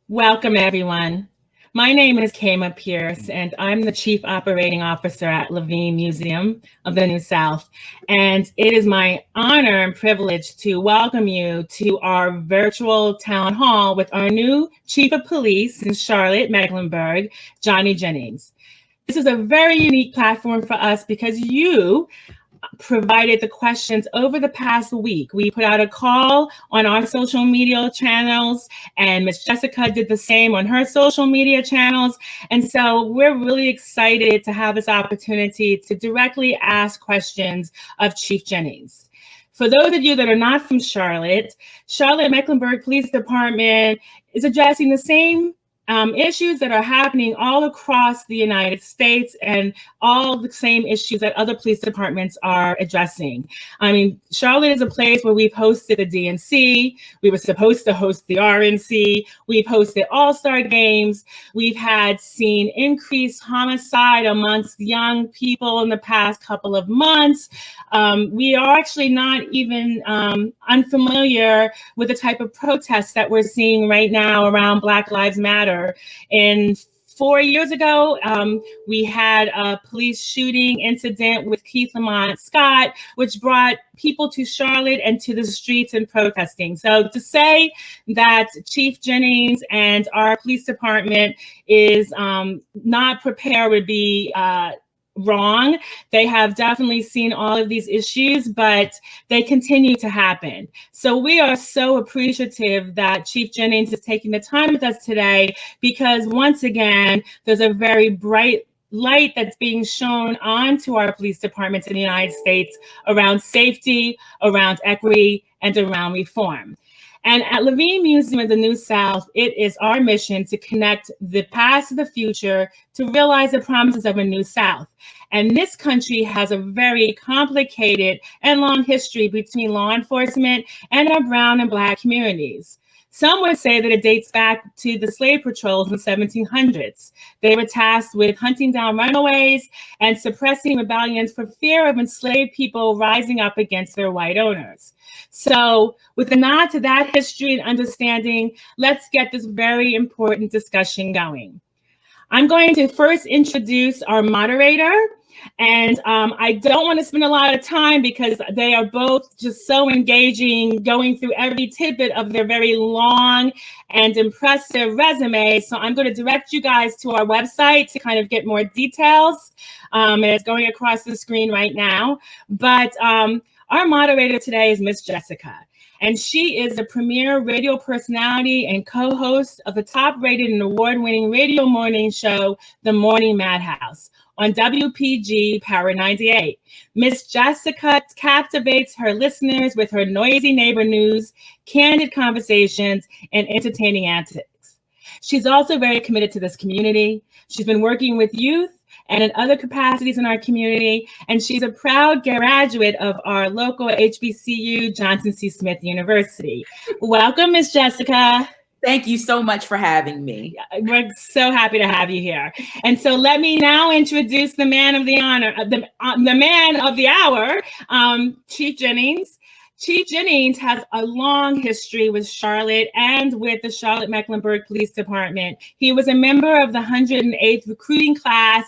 Welcome, everyone. My name is Kama Pierce, and I'm the Chief Operating Officer at Levine Museum of the New South. And it is my honor and privilege to welcome you to our virtual town hall with our new Chief of Police in Charlotte, Mecklenburg, Johnny Jennings. This is a very unique platform for us because you provided the questions over the past week. We put out a call on our social media channels, and Miss Jessica did the same on her social media channels. And so we're really excited to have this opportunity to directly ask questions of Chief Jennings. For those of you that are not from Charlotte, Charlotte Mecklenburg Police Department is addressing the same issues that are happening all across the United States and all the same issues that other police departments are addressing. I mean, Charlotte is a place where we've hosted the DNC. We were supposed to host the RNC. We've hosted all-star games. We've seen increased homicide amongst young people in the past couple of months. We are actually not even unfamiliar with the type of protests that we're seeing right now around Black Lives Matter. And 4 years ago, we had a police shooting incident with Keith Lamont Scott, which brought people to Charlotte and to the streets and protesting. So to say that Chief Jennings and our police department is not prepared would be wrong. They have definitely seen all of these issues, but they continue to happen. So we are so appreciative that Chief Jennings is taking the time with us today, because once again, there's a very bright light that's being shown onto our police departments in the United States around safety, around equity, and around reform. And at Levine Museum of the New South, it is our mission to connect the past to the future to realize the promises of a new South. And this country has a very complicated and long history between law enforcement and our brown and Black communities. Some would say that it dates back to the slave patrols in the 1700s. They were tasked with hunting down runaways and suppressing rebellions for fear of enslaved people rising up against their white owners. So with a nod to that history and understanding, let's get this very important discussion going. I'm going to first introduce our moderator. And I don't want to spend a lot of time because they are both just so engaging, going through every tidbit of their very long and impressive resume. So I'm going to direct you guys to our website to kind of get more details. And it's going across the screen right now. But our moderator today is Miss Jessica. And she is a premier radio personality and co-host of the top-rated and award-winning radio morning show, The Morning Madhouse, on WPG Power 98. Miss Jessica captivates her listeners with her noisy neighbor news, candid conversations, and entertaining antics. She's also very committed to this community. She's been working with youth and in other capacities in our community, and she's a proud graduate of our local HBCU, Johnson C. Smith University. Welcome, Miss Jessica. Thank you so much for having me. We're so happy to have you here. And so let me now introduce the man of the honor, the man of the hour, Chief Jennings. Chief Jennings has a long history with Charlotte and with the Charlotte Mecklenburg Police Department. He was a member of the 108th recruiting class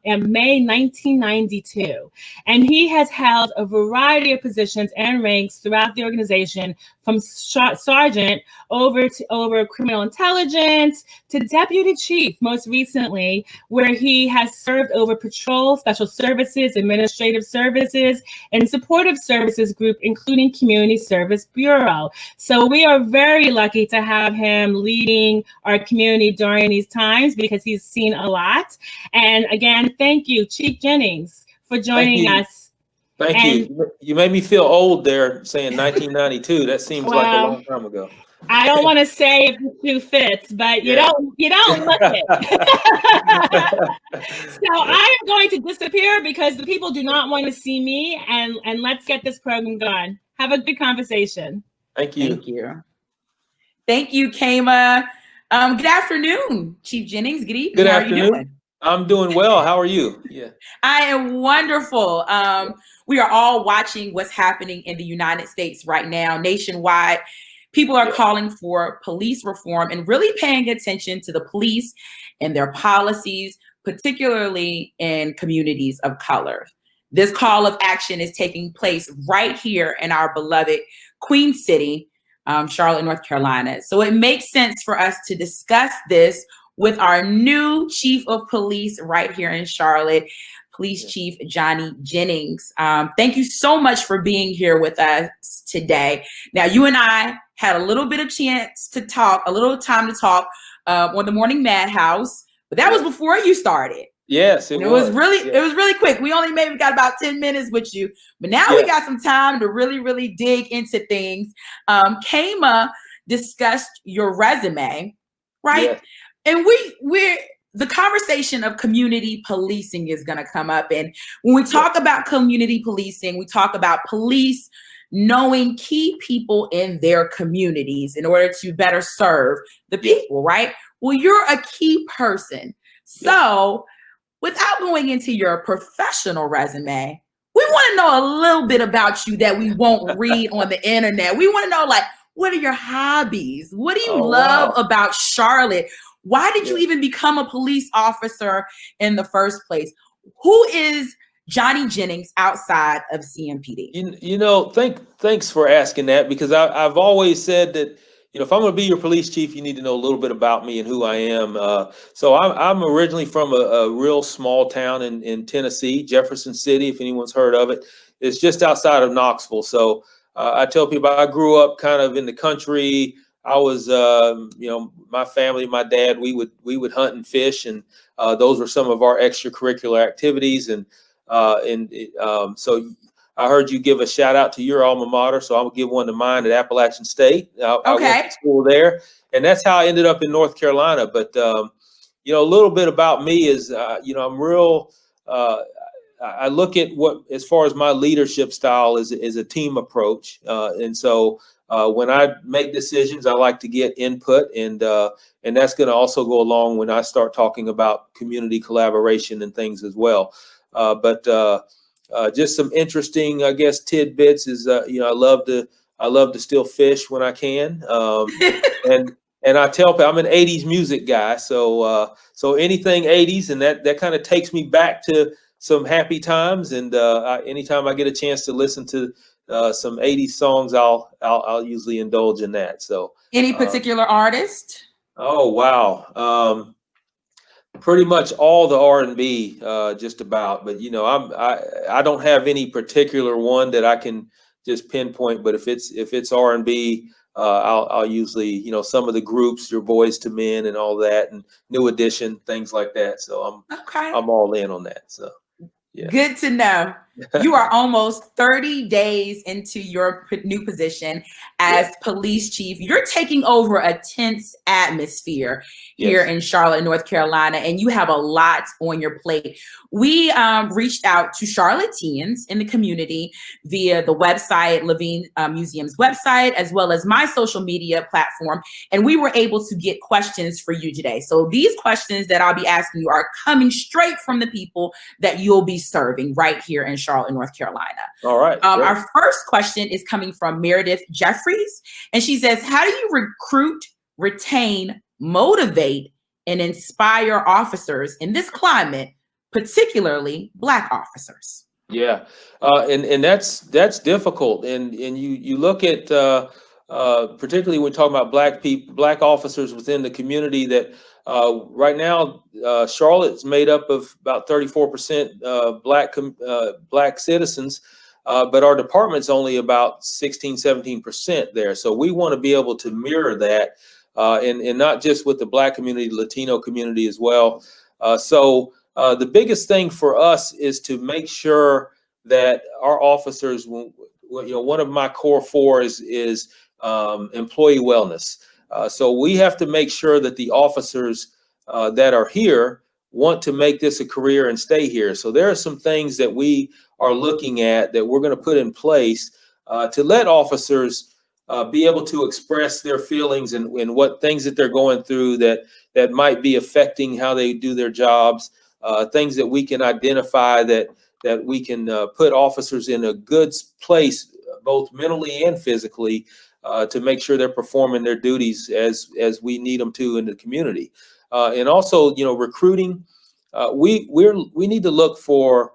in May 1992. And he has held a variety of positions and ranks throughout the organization, from sergeant over criminal intelligence to deputy chief, most recently, where he has served over patrol, special services, administrative services, and supportive services group, including Community Service Bureau. So we are very lucky to have him leading our community during these times because he's seen a lot. And again, thank you, Chief Jennings, for joining us. Thank you. You made me feel old there saying 1992. That seems like a long time ago. I don't want to say if the shoe fits, but you don't look it. So I am going to disappear because the people do not want to see me, and let's get this program going. Have a good conversation. Thank you. Thank you. Thank you, Kama. Good afternoon, Chief Jennings. Good evening. Good How afternoon. Are you doing? I'm doing well. How are you? Yeah. I am wonderful. We are all watching what's happening in the United States right now, nationwide. People are calling for police reform and really paying attention to the police and their policies, particularly in communities of color. This call of action is taking place right here in our beloved Queen City, Charlotte, North Carolina. So it makes sense for us to discuss this with our new chief of police right here in Charlotte, Police Chief Johnny Jennings. Thank you so much for being here with us today. Now, you and I had a little bit of chance to talk, a little time to talk on the Morning Madhouse, but that was before you started. Yes, it was really quick. We only maybe got about 10 minutes with you, but now we got some time to really dig into things. Kama discussed your resume, right? Yes. And we're the conversation of community policing is going to come up. And when we talk about community policing, we talk about police knowing key people in their communities in order to better serve the people, right? Well, you're a key person. So without going into your professional resume, we want to know a little bit about you that we won't read on the internet. We want to know, like, what are your hobbies? What do you love about Charlotte? Why did you even become a police officer in the first place? Who is Johnny Jennings outside of CMPD? You know, thanks for asking that, because I've always said that, you know, if I'm going to be your police chief, you need to know a little bit about me and who I am. So I'm originally from a real small town in Tennessee, Jefferson City, if anyone's heard of it. It's just outside of Knoxville. So I tell people I grew up kind of in the country. I was, you know, my family, my dad, we would hunt and fish, and those were some of our extracurricular activities. And so I heard you give a shout out to your alma mater, so I'll give one to mine at Appalachian State. I went to school there, and that's how I ended up in North Carolina. But you know, a little bit about me is, you know, I'm real. I look at what, as far as my leadership style is a team approach, and so. When I make decisions, I like to get input, and that's going to also go along when I start talking about community collaboration and things as well. But just some interesting, I guess, tidbits is, you know, I love to still fish when I can, and I tell people I'm an '80s music guy, so anything '80s, and that kind of takes me back to some happy times, and anytime I get a chance to listen to some '80s songs, I'll usually indulge in that. So, any particular artist? Oh wow, pretty much all the R&B, just about. But you know, I don't have any particular one that I can just pinpoint. But if it's R&B, I'll usually, you know, some of the groups, your Boys to Men and all that, and New Edition, things like that. So I'm all in on that. So. Yeah. Good to know. You are almost 30 days into your new position as police chief. You're taking over a tense atmosphere here in Charlotte, North Carolina, and you have a lot on your plate. We reached out to Charlotteans in the community via the website, Levine Museum's website, as well as my social media platform, and we were able to get questions for you today. So these questions that I'll be asking you are coming straight from the people that you'll be serving right here in Charlotte, North Carolina. All right. Our first question is coming from Meredith Jeffries, and she says, how do you recruit, retain, motivate, and inspire officers in this climate, particularly Black officers? Yeah, and that's difficult, and you look at particularly when we talk about Black people, Black officers within the community, that right now Charlotte's made up of about 34% Black citizens, but our department's only about 16-17% there. So we want to be able to mirror that, and not just with the Black community, Latino community as well. So the biggest thing for us is to make sure that our officers, you know, one of my core four is employee wellness. So we have to make sure that the officers that are here want to make this a career and stay here. So there are some things that we are looking at that we're going to put in place to let officers be able to express their feelings and what things that they're going through that might be affecting how they do their jobs, things that we can identify that we can put officers in a good place both mentally and physically, to make sure they're performing their duties as we need them to in the community. And also, recruiting. We need to look for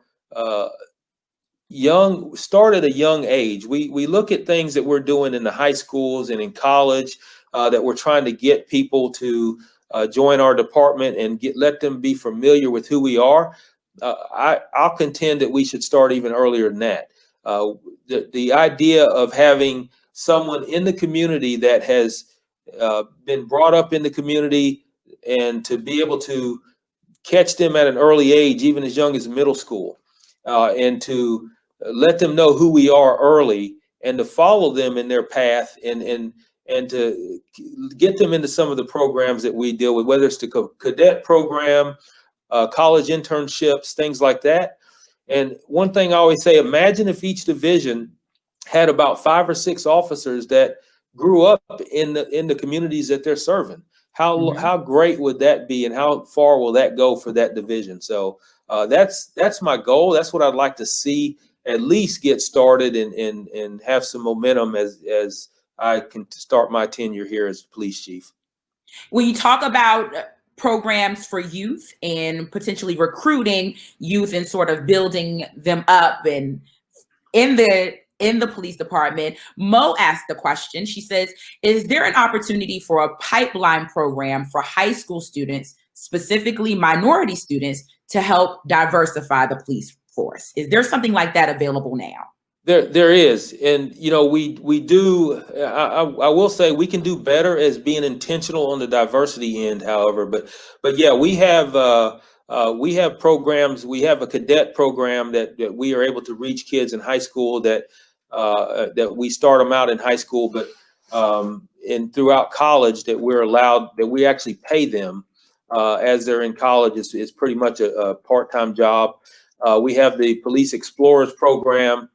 start at a young age. We look at things that we're doing in the high schools and in college, that we're trying to get people to join our department and let them be familiar with who we are. I'll contend that we should start even earlier than that. The idea of having someone in the community that has been brought up in the community, and to be able to catch them at an early age, even as young as middle school, and to let them know who we are early, and to follow them in their path, and to get them into some of the programs that we deal with, whether it's the cadet program, college internships, things like that. And one thing I always say, imagine if each division had about 5 or 6 officers that grew up in the communities that they're serving. How great would that be, and how far will that go for that division? So that's my goal. That's what I'd like to see at least get started, and have some momentum as I can start my tenure here as police chief. When you talk about programs for youth and potentially recruiting youth and sort of building them up and in the police department, Mo asked the question. She says, is there an opportunity for a pipeline program for high school students, specifically minority students, to help diversify the police force? Is there something like that available now? There is, and we do. I will say we can do better as being intentional on the diversity end. However, but yeah, we have programs. We have a cadet program that we are able to reach kids in high school, that we start them out in high school, but and throughout college, that we actually pay them as they're in college. It's pretty much a part-time job. We have the Police Explorers program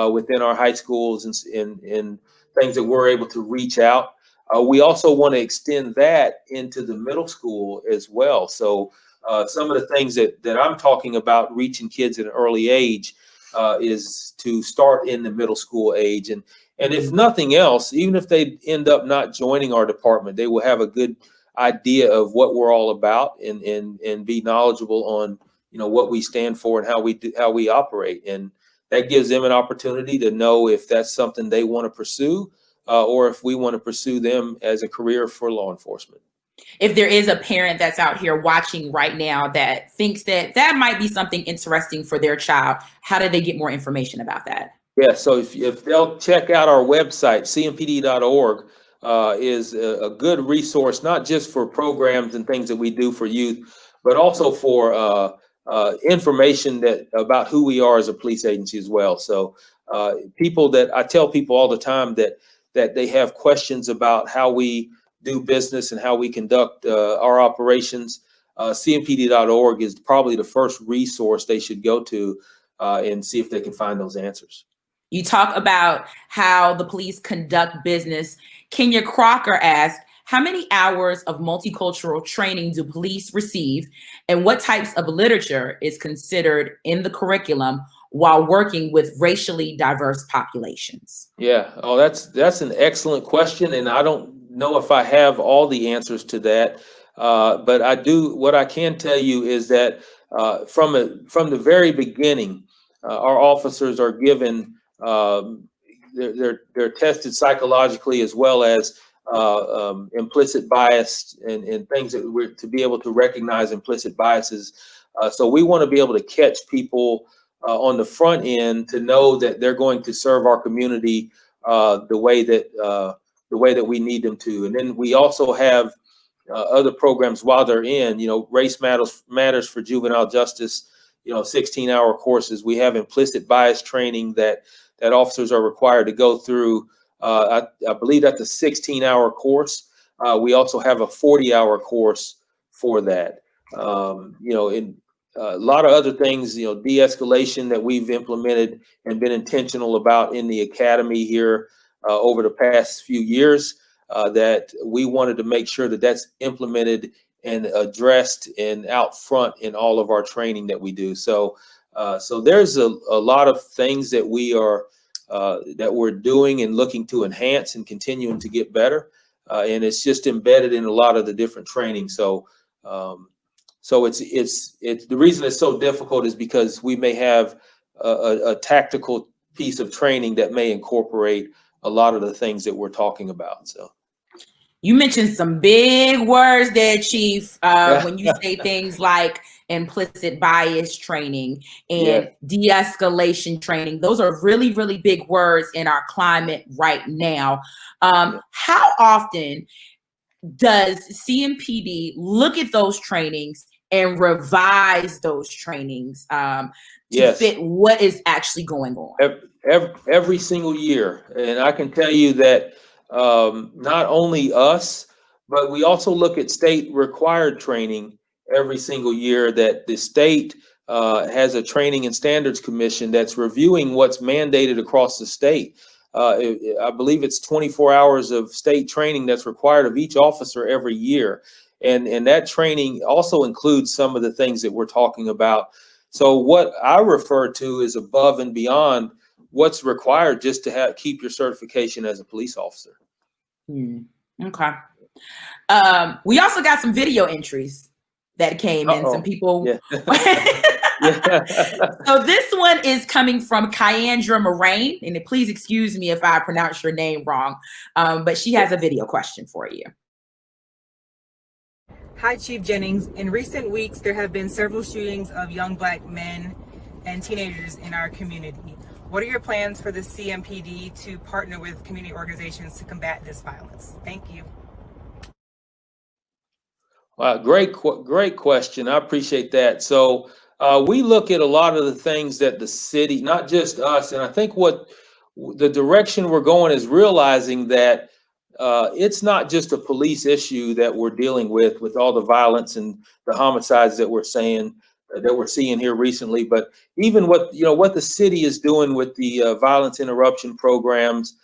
within our high schools, and things that we're able to reach out. We also want to extend that into the middle school as well. So some of the things that I'm talking about, reaching kids at an early age, is to start in the middle school age. And if nothing else, even if they end up not joining our department, they will have a good idea of what we're all about, and be knowledgeable on what we stand for and how we operate. And that gives them an opportunity to know if that's something they want to pursue, or if we want to pursue them as a career for law enforcement. If there is a parent that's out here watching right now that thinks that might be something interesting for their child, how do they get more information about that? Yeah, so if they'll check out our website, cmpd.org, is a good resource, not just for programs and things that we do for youth, but also for information about who we are as a police agency as well. So I tell people all the time that they have questions about how we do business and how we conduct our operations. CMPD.org is probably the first resource they should go to, and see if they can find those answers. You talk about how the police conduct business. Kenya Crocker asked, how many hours of multicultural training do police receive, and what types of literature is considered in the curriculum while working with racially diverse populations? Yeah, that's an excellent question, and I don't know if I have all the answers to that, but I do. What I can tell you is that from the very beginning, our officers are given, they're tested psychologically, as well as implicit bias and things that we're to be able to recognize implicit biases. So we want to be able to catch people on the front end, to know that they're going to serve our community the way that we need them to. And then we also have other programs while they're in, Race Matters for Juvenile Justice, 16-hour courses. We have implicit bias training that officers are required to go through. I believe that's a 16-hour course. We also have a 40-hour course for that. In a lot of other things, de-escalation that we've implemented and been intentional about in the academy here over the past few years, that we wanted to make sure that that's implemented and addressed and out front in all of our training that we do. So there's a lot of things that we are that we're doing and looking to enhance and continuing to get better. And it's just embedded in a lot of the different training. So, it's the reason it's so difficult is because we may have a tactical piece of training that may incorporate a lot of the things that we're talking about. So. You mentioned some big words there, Chief, when you say things like implicit bias training and de-escalation training. Those are really, really big words in our climate right now. How often does CMPD look at those trainings and revise those trainings to fit what is actually going on? Every single year. And I can tell you that not only us, but we also look at state required training every single year, that the state has a training and standards commission that's reviewing what's mandated across the state. I believe it's 24 hours of state training that's required of each officer every year. And that training also includes some of the things that we're talking about. So what I refer to is above and beyond what's required just to keep your certification as a police officer. Okay. We also got some video entries that came in. Some people. So this one is coming from Kyandra Moraine, and please excuse me if I pronounce your name wrong, but she has a video question for you. Hi, Chief Jennings. In recent weeks, there have been several shootings of young Black men and teenagers in our community. What are your plans for the CMPD to partner with community organizations to combat this violence? Thank you. Great question. I appreciate that. So we look at a lot of the things that the city, not just us, and I think what the direction we're going is realizing that it's not just a police issue that we're dealing with all the violence and the homicides that we're seeing here recently, but even what the city is doing with the violence interruption programs,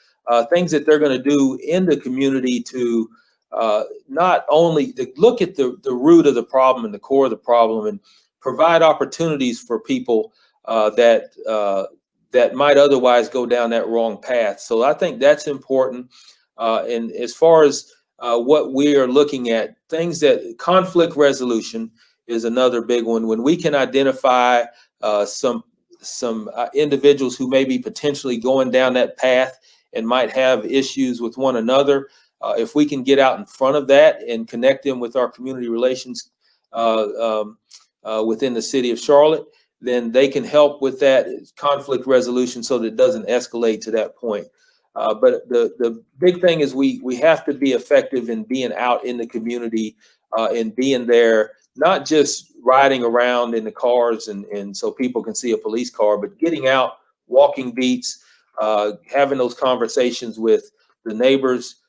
things that they're going to do in the community to not only to look at the root of the problem and the core of the problem and provide opportunities for people that might otherwise go down that wrong path. So I think that's important. And as far as what we are looking at, things that conflict resolution is another big one. When we can identify some individuals who may be potentially going down that path and might have issues with one another, if we can get out in front of that and connect them with our community relations within the city of Charlotte, then they can help with that conflict resolution so that it doesn't escalate to that point. But the big thing is we have to be effective in being out in the community and being there, not just riding around in the cars and so people can see a police car, but getting out, walking beats, having those conversations with the neighbors,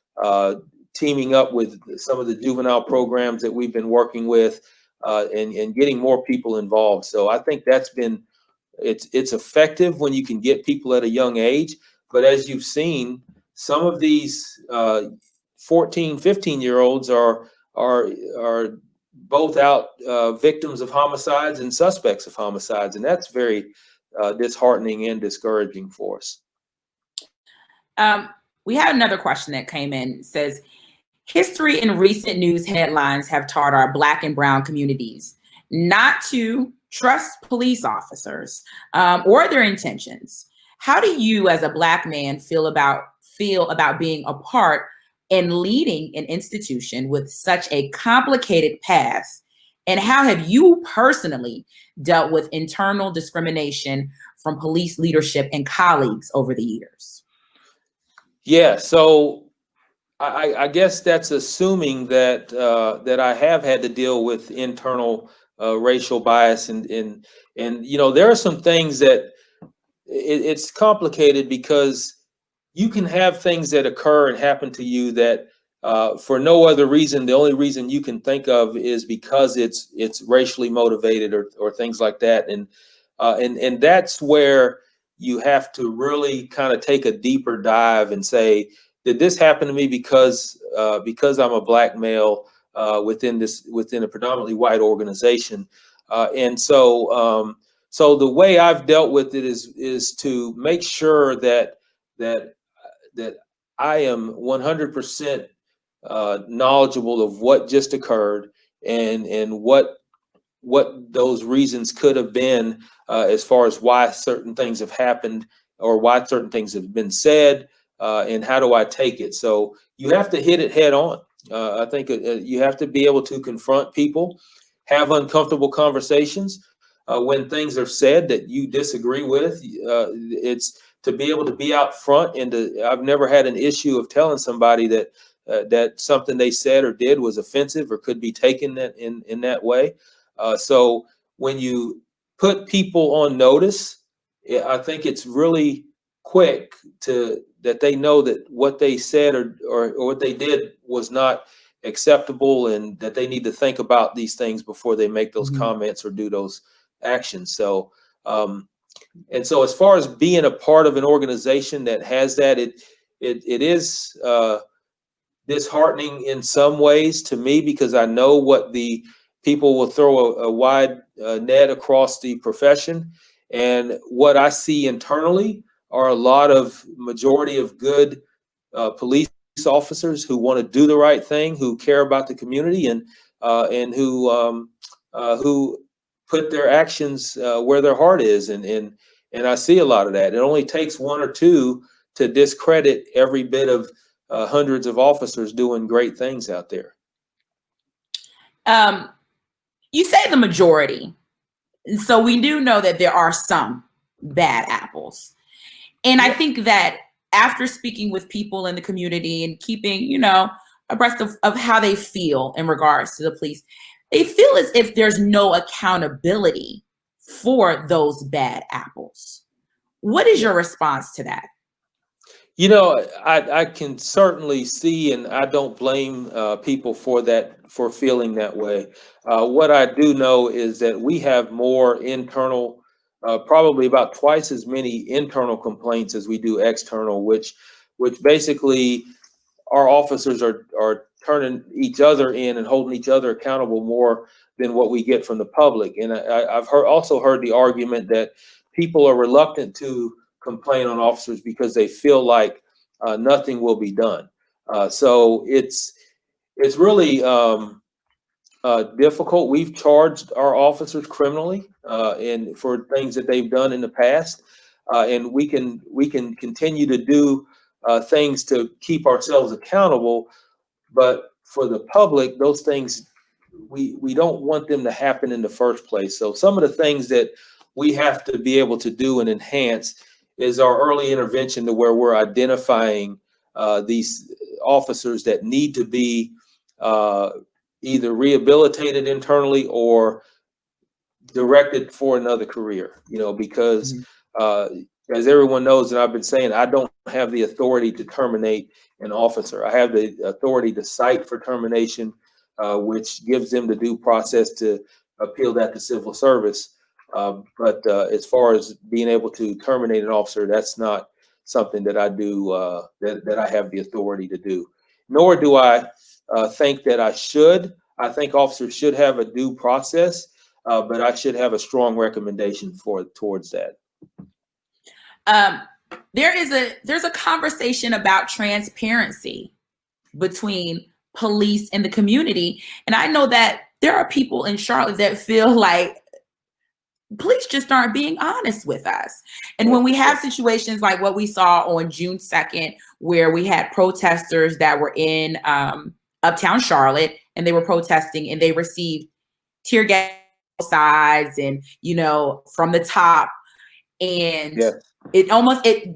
teaming up with some of the juvenile programs that we've been working with, and getting more people involved. So I think it's effective when you can get people at a young age. But as you've seen, some of these 14, 15-year-olds are both out victims of homicides and suspects of homicides. And that's very disheartening and discouraging for us. We had another question that came in. It says, history and recent news headlines have taught our Black and Brown communities not to trust police officers or their intentions. How do you, as a Black man, feel about being a part and leading an institution with such a complicated past? And how have you personally dealt with internal discrimination from police leadership and colleagues over the years? Yeah, so I guess that's assuming that that I have had to deal with internal racial bias, and there are some things that it's complicated because you can have things that occur and happen to you that for no other reason, the only reason you can think of is because it's racially motivated or things like that, and that's where you have to really kind of take a deeper dive and say, did this happen to me because I'm a Black male within a predominantly white organization? And so the way I've dealt with it is to make sure that that I am 100% knowledgeable of what just occurred and what those reasons could have been, as far as why certain things have happened or why certain things have been said, and how do I take it. So you have to hit it head on. I think you have to be able to confront people, have uncomfortable conversations when things are said that you disagree with. It's to be able to be out front, and I've never had an issue of telling somebody that that something they said or did was offensive or could be taken in that way. So when you put people on notice, I think it's really quick that they know that what they said or what they did was not acceptable, and that they need to think about these things before they make those comments or do those actions. So, and so as far as being a part of an organization that has that, it is disheartening in some ways to me, because I know what the people will throw a wide net across the profession, and what I see internally are a lot of majority of good police officers who want to do the right thing, who care about the community, and who put their actions where their heart is, and I see a lot of that. It only takes one or two to discredit every bit of hundreds of officers doing great things out there. You say the majority, so we do know that there are some bad apples, and I think that after speaking with people in the community and keeping, you know, abreast of how they feel in regards to the police, they feel as if there's no accountability for those bad apples. What is your response to that? You know, I can certainly see, and I don't blame people for that, for feeling that way. What I do know is that we have more internal, probably about twice as many internal complaints as we do external, which basically our officers are turning each other in and holding each other accountable more than what we get from the public. And I've also heard the argument that people are reluctant to complain on officers because they feel like nothing will be done. So it's really difficult. We've charged our officers criminally and for things that they've done in the past, and we can continue to do things to keep ourselves accountable. But for the public, those things, we don't want them to happen in the first place. So some of the things that we have to be able to do and enhance is our early intervention, to where we're identifying these officers that need to be either rehabilitated internally or directed for another career, you know, because as everyone knows, and I've been saying, I don't have the authority to terminate an officer. I have the authority to cite for termination, which gives them the due process to appeal that to civil service. But as far as being able to terminate an officer, that's not something that I do, that I have the authority to do. Nor do I think that I should. I think officers should have a due process, but I should have a strong recommendation towards that. There's a conversation about transparency between police and the community. And I know that there are people in Charlotte that feel like police just aren't being honest with us. And when we have situations like what we saw on June 2nd, where we had protesters that were in uptown Charlotte, and they were protesting, and they received tear gas sides and, you know, from the top. And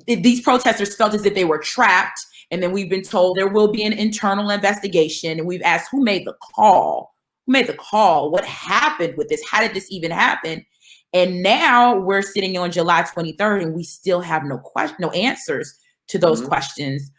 these protesters felt as if they were trapped. And then we've been told there will be an internal investigation. And we've asked, who made the call? Who made the call? What happened with this? How did this even happen? And now we're sitting on July 23rd, and we still have no answers to those questions.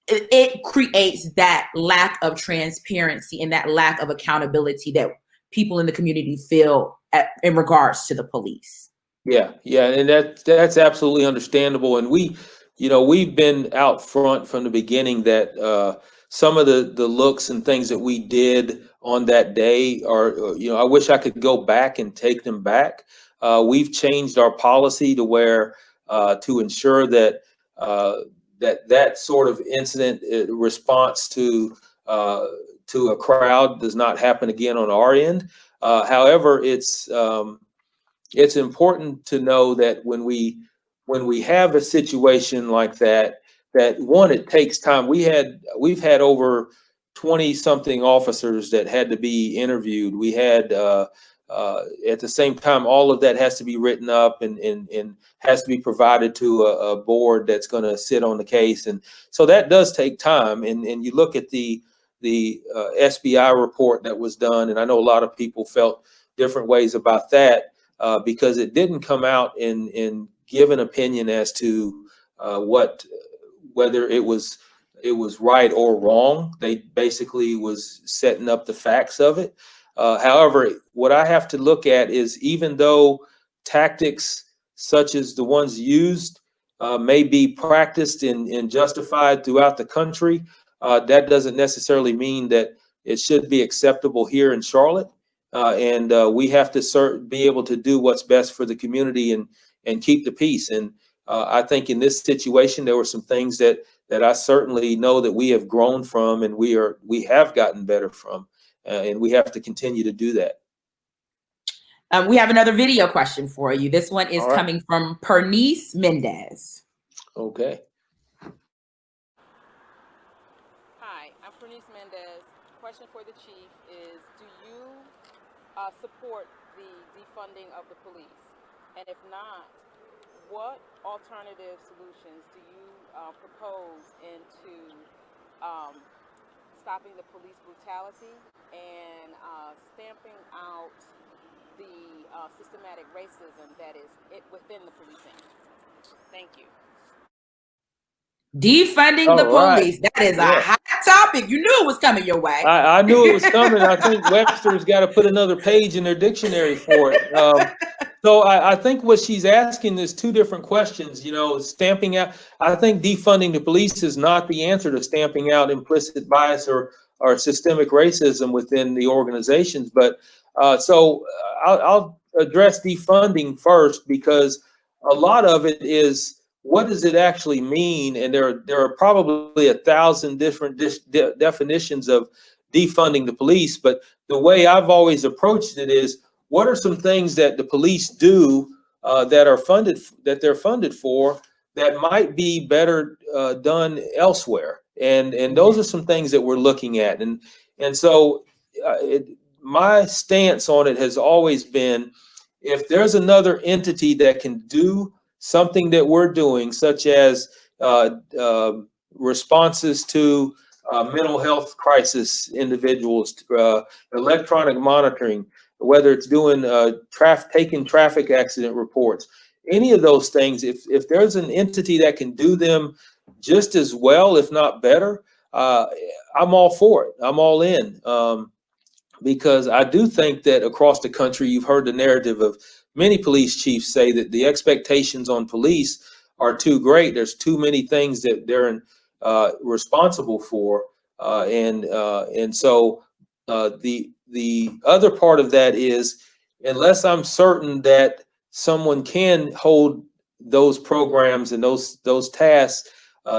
It creates that lack of transparency and that lack of accountability that people in the community feel in regards to the police. Yeah, and that's absolutely understandable. And we've been out front from the beginning that some of the looks and things that we did on that day are, I wish I could go back and take them back. We've changed our policy to where to ensure that that sort of incident response to a crowd does not happen again on our end. However, it's important to know that when we have a situation like that, one, it takes time. We've had over 20 something officers that had to be interviewed. We had at the same time, all of that has to be written up and has to be provided to a board that's going to sit on the case, and so that does take time. And you look at the SBI report that was done, and I know a lot of people felt different ways about that because it didn't come out and give an opinion as to whether it was right or wrong. They basically was setting up the facts of it. However, what I have to look at is, even though tactics such as the ones used may be practiced and justified throughout the country, that doesn't necessarily mean that it should be acceptable here in Charlotte. And we have to be able to do what's best for the community and keep the peace. And I think in this situation, there were some things that I certainly know that we have grown from, and we have gotten better from. And we have to continue to do that. We have another video question for you. This one is coming from Pernice Mendez. Okay. Hi, I'm Pernice Mendez. Question for the chief is, do you support the defunding of the police? And if not, what alternative solutions do you propose into stopping the police brutality and stamping out the systematic racism that is within the policing? Thank you. Defunding the police. That is a hot topic. You knew it was coming your way. I knew it was coming. I think Webster's got to put another page in their dictionary for it. So I think what she's asking is two different questions. Stamping out. I think defunding the police is not the answer to stamping out implicit bias or systemic racism within the organizations. But so I'll address defunding first, because a lot of it is, what does it actually mean? And there are probably 1,000 different definitions of defunding the police. But the way I've always approached it is, what are some things that the police do that they're funded for that might be better done elsewhere? And those are some things that we're looking at. And so my stance on it has always been, if there's another entity that can do something that we're doing, such as responses to mental health crisis individuals, electronic monitoring, whether it's doing taking traffic accident reports, any of those things, if there's an entity that can do them just as well, if not better, I'm all for it. I'm all in, because I do think that across the country, you've heard the narrative of many police chiefs say that the expectations on police are too great. There's too many things that they're responsible for, and so the other part of that is, unless I'm certain that someone can hold those programs and those tasks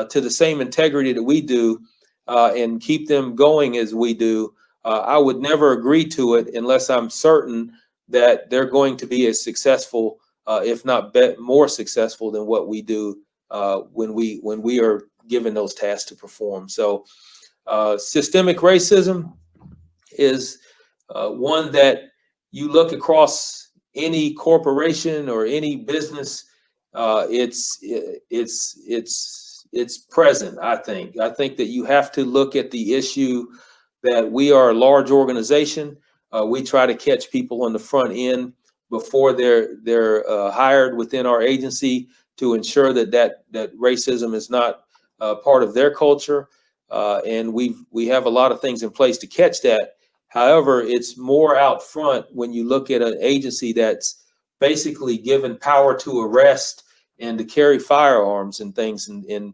to the same integrity that we do, and keep them going as we do, I would never agree to it unless I'm certain that they're going to be as successful, if not more successful than what we do when we are given those tasks to perform. So systemic racism is one that you look across any corporation or any business, it's present. I think that you have to look at the issue that we are a large organization. We try to catch people on the front end before they're hired within our agency, to ensure that racism is not part of their culture. And we have a lot of things in place to catch that. However, it's more out front when you look at an agency that's basically given power to arrest and to carry firearms and things. And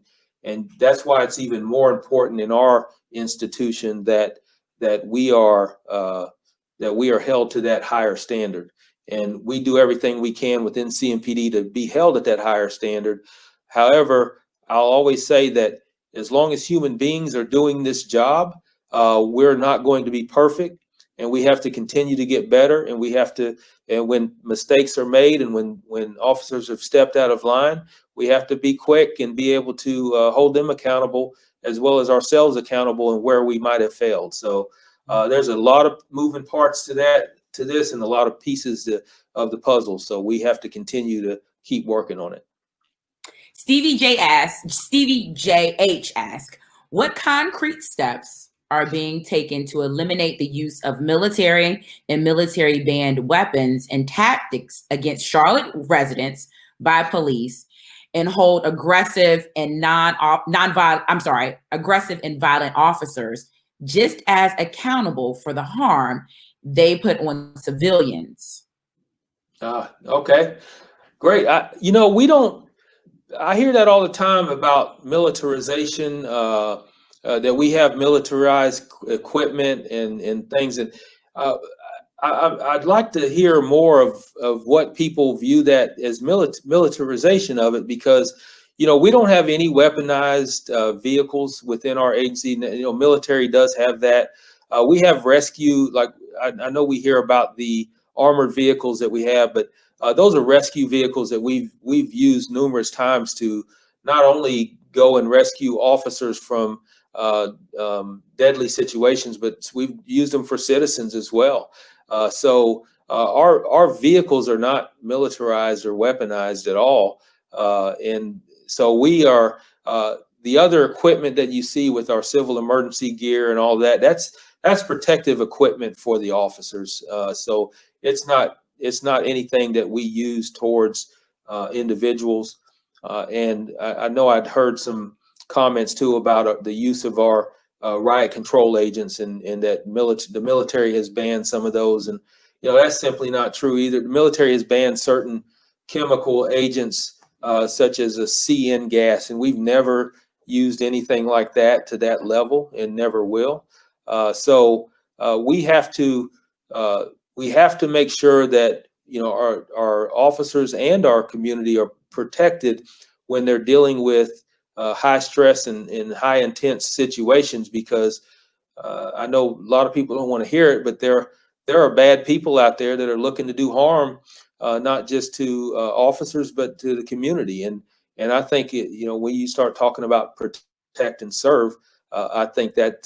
that's why it's even more important in our institution that we are held to that higher standard. And we do everything we can within CMPD to be held at that higher standard. However, I'll always say that as long as human beings are doing this job, we're not going to be perfect, and we have to continue to get better. And we have to, and when mistakes are made, and when officers have stepped out of line, we have to be quick and be able to hold them accountable as well as ourselves accountable and where we might have failed. So there's a lot of moving parts to this, and a lot of pieces of the puzzle. So we have to continue to keep working on it. Stevie J H asks, what concrete steps are being taken to eliminate the use of military and military banned weapons and tactics against Charlotte residents by police, and hold aggressive and aggressive and violent officers just as accountable for the harm they put on civilians? Okay, great. I hear that all the time about militarization, that we have militarized equipment and things. And I'd like to hear more of what people view that as militarization of it, because, we don't have any weaponized vehicles within our agency. Military does have that. We have rescue, like I know we hear about the armored vehicles that we have, but those are rescue vehicles that we've used numerous times to not only go and rescue officers from deadly situations, but we've used them for citizens as well. So our vehicles are not militarized or weaponized at all. And so we are, the other equipment that you see with our civil emergency gear and all that, that's protective equipment for the officers. So it's not anything that we use towards individuals. And I know I'd heard some comments too about the use of our riot control agents, and that the military has banned some of those. And, that's simply not true either. The military has banned certain chemical agents such as a CN gas, and we've never used anything like that to that level and never will. So we have to make sure that our officers and our community are protected when they're dealing with high stress and high intense situations, because I know a lot of people don't want to hear it, but there are bad people out there that are looking to do harm, not just to officers, but to the community. And I think when you start talking about protect and serve, I think that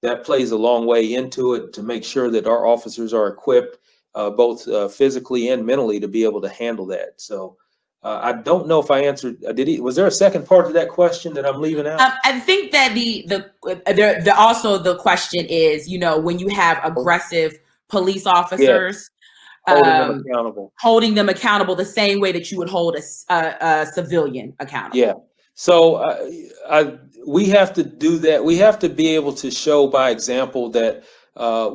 that plays a long way into it, to make sure that our officers are equipped both physically and mentally to be able to handle that. So I don't know if I answered. Was there a second part to that question that I'm leaving out? I think that also the question is, when you have aggressive police officers, holding them accountable the same way that you would hold a civilian accountable. Yeah. So we have to do that. We have to be able to show by example that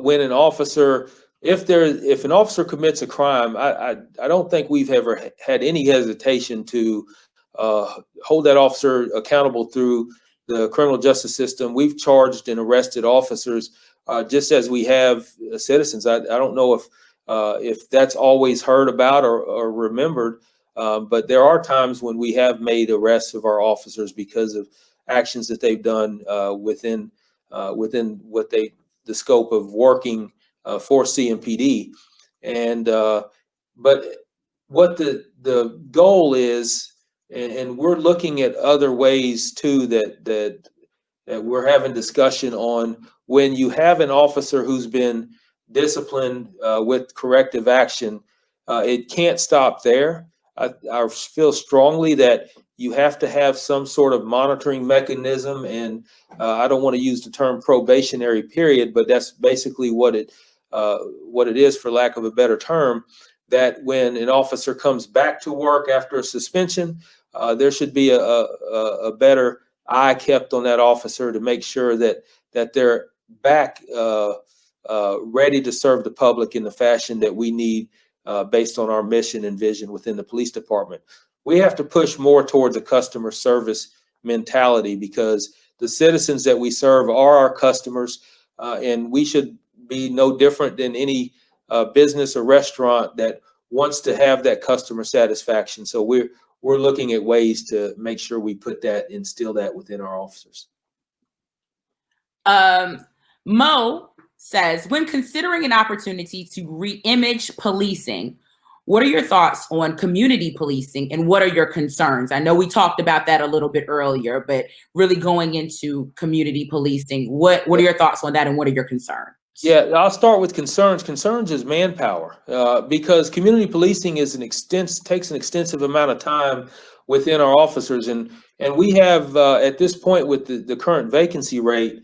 when an officer, if an officer commits a crime, I don't think we've ever had any hesitation to hold that officer accountable through the criminal justice system. We've charged and arrested officers just as we have citizens. I don't know if that's always heard about or remembered, but there are times when we have made arrests of our officers because of actions that they've done within the scope of working for CMPD. And but what the goal is, and we're looking at other ways too that we're having discussion on, when you have an officer who's been disciplined with corrective action, it can't stop there. I feel strongly that you have to have some sort of monitoring mechanism, and I don't want to use the term probationary period, but that's basically what it is, for lack of a better term, that when an officer comes back to work after a suspension, there should be a better eye kept on that officer to make sure that they're back ready to serve the public in the fashion that we need based on our mission and vision within the police department. We have to push more towards a customer service mentality, because the citizens that we serve are our customers, and we should be no different than any business or restaurant that wants to have that customer satisfaction. So we're looking at ways to make sure we instill that within our officers. Mo says, when considering an opportunity to re-image policing, what are your thoughts on community policing and what are your concerns? I know we talked about that a little bit earlier, but really going into community policing, what are your thoughts on that and what are your concerns? Yeah, I'll start with concerns. Concerns is manpower, because community policing is takes an extensive amount of time within our officers, and we have at this point with the current vacancy rate,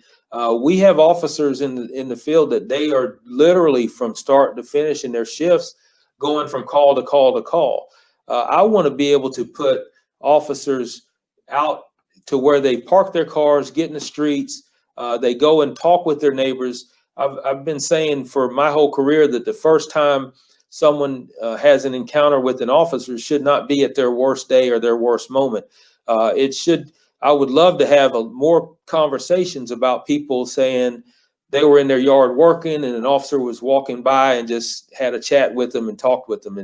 we have officers in the field that they are literally from start to finish in their shifts, going from call to call to call. I want to be able to put officers out to where they park their cars, get in the streets, they go and talk with their neighbors. I've been saying for my whole career that the first time someone has an encounter with an officer should not be at their worst day or their worst moment. I would love to have more conversations about people saying they were in their yard working and an officer was walking by and just had a chat with them and talked with them.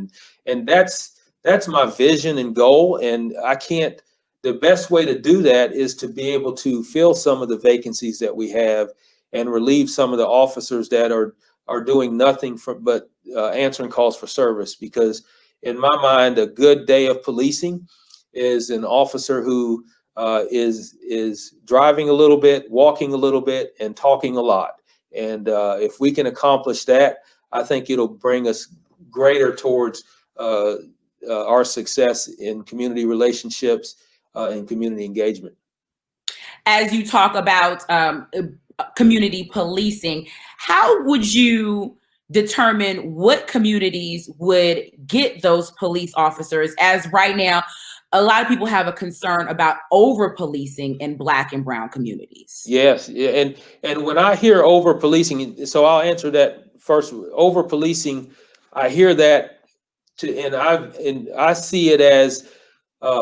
And that's my vision and goal. And the best way to do that is to be able to fill some of the vacancies that we have and relieve some of the officers that are doing nothing but answering calls for service. Because in my mind, a good day of policing is an officer who is driving a little bit, walking a little bit, and talking a lot. And if we can accomplish that, I think it'll bring us greater towards our success in community relationships and community engagement. As you talk about community policing, how would you determine what communities would get those police officers? As right now, a lot of people have a concern about over policing in Black and brown communities. Yes, and when I hear over policing, so I'll answer that first. Over policing, I hear that, and I see it as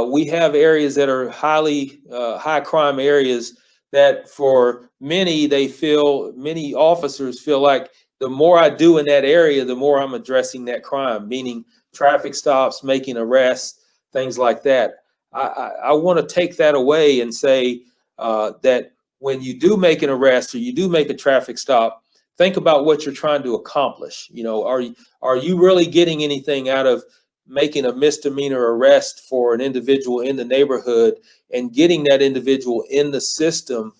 we have areas that are high crime areas that for many officers feel like the more I do in that area, the more I'm addressing that crime, meaning traffic stops, making arrests, things like that. I want to take that away and say that when you do make an arrest or you do make a traffic stop, think about what you're trying to accomplish. You know, are you really getting anything out of making a misdemeanor arrest for an individual in the neighborhood and getting that individual in the system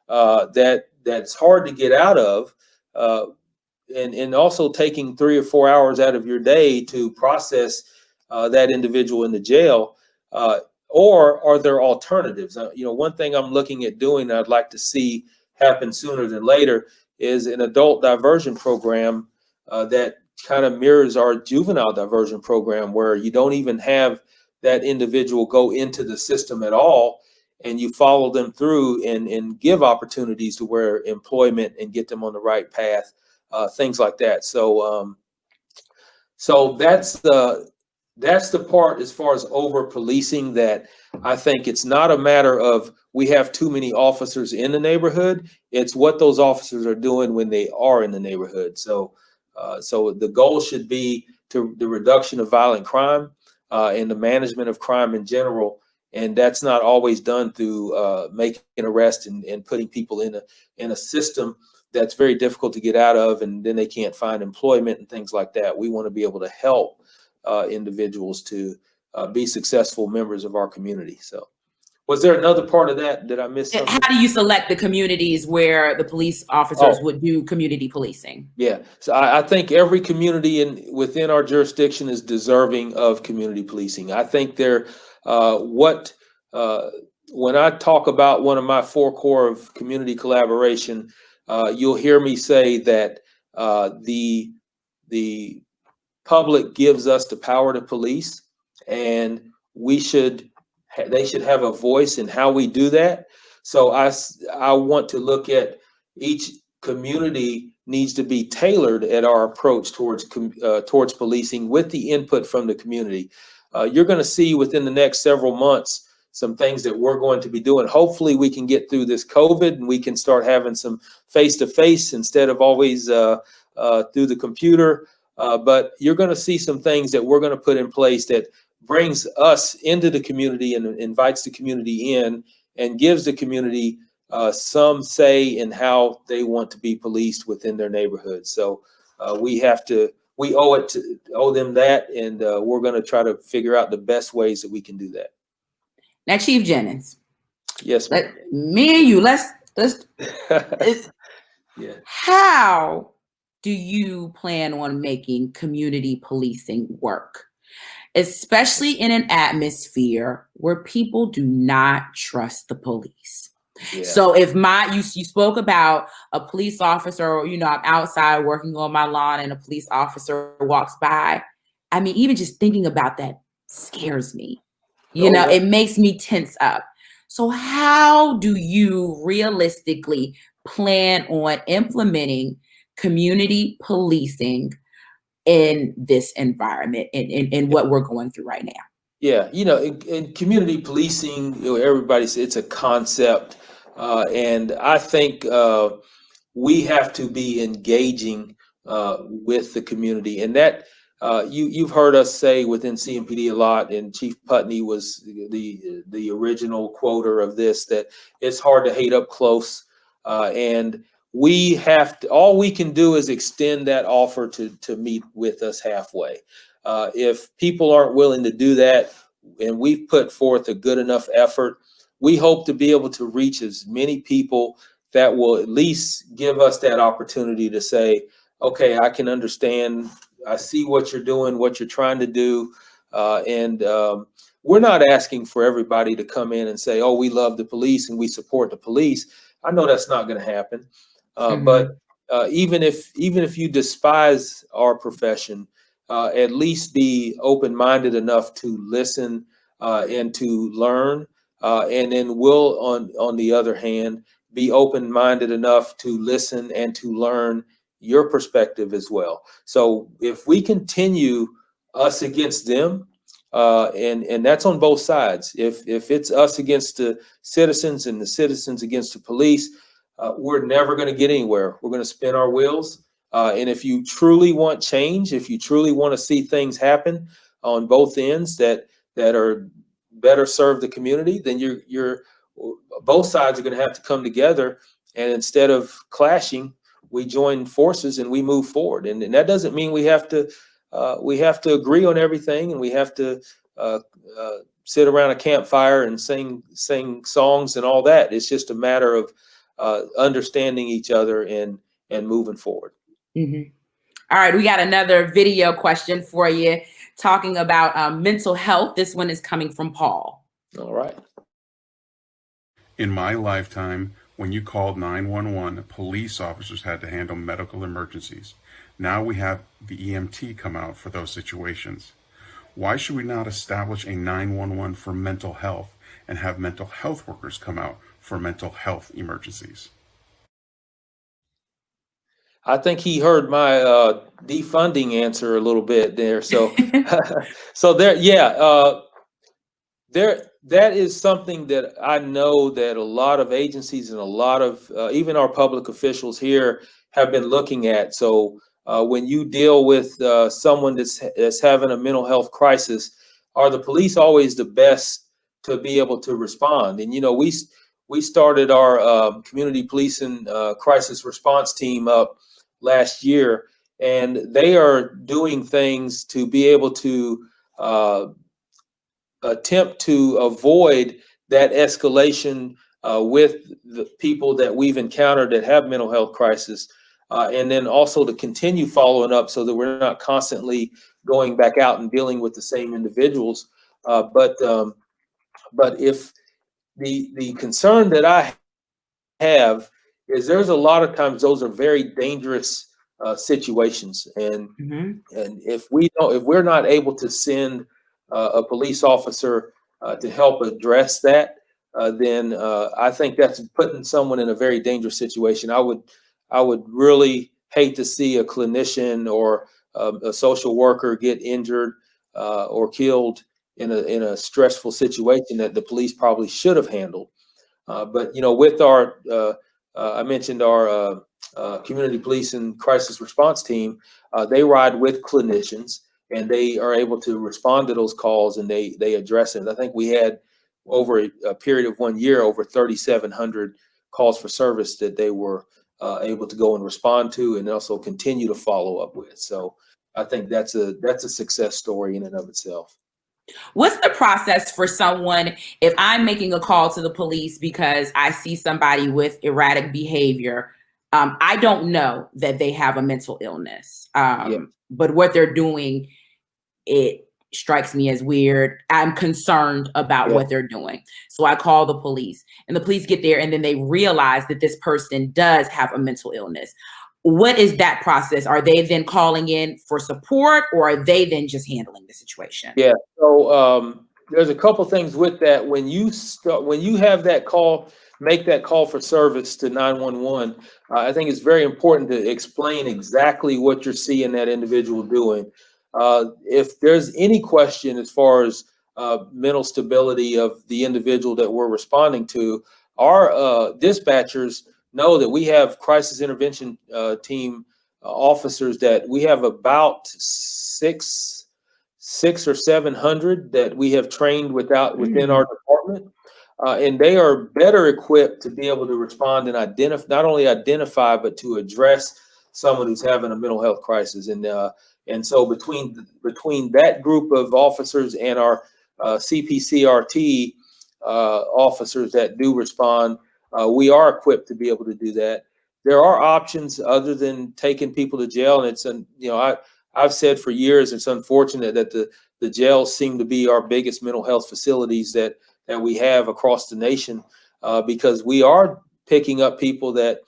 that's hard to get out of, and also taking 3 or 4 hours out of your day to process that individual in the jail, or are there alternatives? One thing I'm looking at doing that I'd like to see happen sooner than later is an adult diversion program that kind of mirrors our juvenile diversion program, where you don't even have that individual go into the system at all, and you follow them through and give opportunities to where employment and get them on the right path, things like that. So that's the part as far as over policing, that I think it's not a matter of we have too many officers in the neighborhood. It's what those officers are doing when they are in the neighborhood. So the goal should be to the reduction of violent crime and the management of crime in general. And that's not always done through making arrests and putting people in a system that's very difficult to get out of, and then they can't find employment and things like that. We want to be able to help individuals to be successful members of our community. So was there another part of that? Did I miss something? How do you select the communities where the police officers would do community policing? Yeah, so I think every community within our jurisdiction is deserving of community policing. I think when I talk about one of my 4 core of community collaboration, you'll hear me say that the public gives us the power to police, and they should have a voice in how we do that. So I want to look at each community needs to be tailored at our approach towards policing with the input from the community. You're going to see within the next several months some things that we're going to be doing. Hopefully we can get through this COVID and we can start having some face-to-face instead of always through the computer. But you're going to see some things that we're going to put in place that brings us into the community and invites the community in and gives the community some say in how they want to be policed within their neighborhood. So we owe them that, and we're going to try to figure out the best ways that we can do that. Now, Chief Jennings. Yes, ma'am. Me and you, let's Yeah. How do you plan on making community policing work, especially in an atmosphere where people do not trust the police? Yeah. So if you spoke about a police officer, or, I'm outside working on my lawn and a police officer walks by. I mean, even just thinking about that scares me. It makes me tense up. So how do you realistically plan on implementing community policing in this environment, in what we're going through right now? Yeah, in community policing, everybody says it's a concept, and I think we have to be engaging with the community, and that you've heard us say within CMPD a lot, and Chief Putney was the original quoter of this, that it's hard to hate up close, and all we can do is extend that offer to meet with us halfway. If people aren't willing to do that, and we've put forth a good enough effort, we hope to be able to reach as many people that will at least give us that opportunity to say, okay, I can understand, I see what you're doing, what you're trying to do, and we're not asking for everybody to come in and say, oh, we love the police and we support the police. I know that's not going to happen, but even if you despise our profession, at least be open-minded enough to listen and to learn, and then we'll, on the other hand, be open-minded enough to listen and to learn your perspective as well. So if we continue us against them, and that's on both sides. If it's us against the citizens and the citizens against the police, we're never going to get anywhere. We're going to spin our wheels. And if you truly want change, if you truly want to see things happen on both ends that are better serve the community, then you're both sides are going to have to come together. And instead of clashing, we join forces and we move forward. And that doesn't mean we have to agree on everything, and we have to sit around a campfire and sing songs and all that. It's just a matter of understanding each other and moving forward. Mm-hmm. All right, we got another video question for you talking about mental health. This one is coming from Paul. All right. In my lifetime, when you called 911, police officers had to handle medical emergencies. Now we have the EMT come out for those situations. Why should we not establish a 911 for mental health and have mental health workers come out for mental health emergencies? I think he heard my defunding answer a little bit there. So, that is something that I know that a lot of agencies and a lot of even our public officials here have been looking at. So when you deal with someone that's having a mental health crisis, are the police always the best to be able to respond? And we started our community policing crisis response team up last year, and they are doing things to be able to attempt to avoid that escalation with the people that we've encountered that have mental health crisis, and then also to continue following up so that we're not constantly going back out and dealing with the same individuals. But if the concern that I have is there's a lot of times those are very dangerous situations, and and if we're not able to send a police officer to help address that, then I think that's putting someone in a very dangerous situation. I would really hate to see a clinician or a social worker get injured or killed in a stressful situation that the police probably should have handled. But with our I mentioned our community police and crisis response team, they ride with clinicians, and they are able to respond to those calls, and they address it. I think we had over a period of 1 year, over 3,700 calls for service that they were able to go and respond to, and also continue to follow up with. So I think that's a success story in and of itself. What's the process for someone if I'm making a call to the police because I see somebody with erratic behavior? I don't know that they have a mental illness, but what they're doing, it strikes me as weird. I'm concerned about what they're doing. So I call the police, and the police get there, and then they realize that this person does have a mental illness. What is that process? Are they then calling in for support, or are they then just handling the situation? Yeah. So there's a couple things with that. When you have that call, make that call for service to 911. I think it's very important to explain exactly what you're seeing that individual doing. If there's any question as far as mental stability of the individual that we're responding to, our dispatchers know that we have crisis intervention team officers that we have about six or 700 that we have trained within our department, and they are better equipped to be able to respond and not only identify but to address someone who's having a mental health crisis. And so between that group of officers and our CPCRT officers that do respond, we are equipped to be able to do that. There are options other than taking people to jail, and I've said for years it's unfortunate that the jails seem to be our biggest mental health facilities that we have across the nation, because we are picking up people that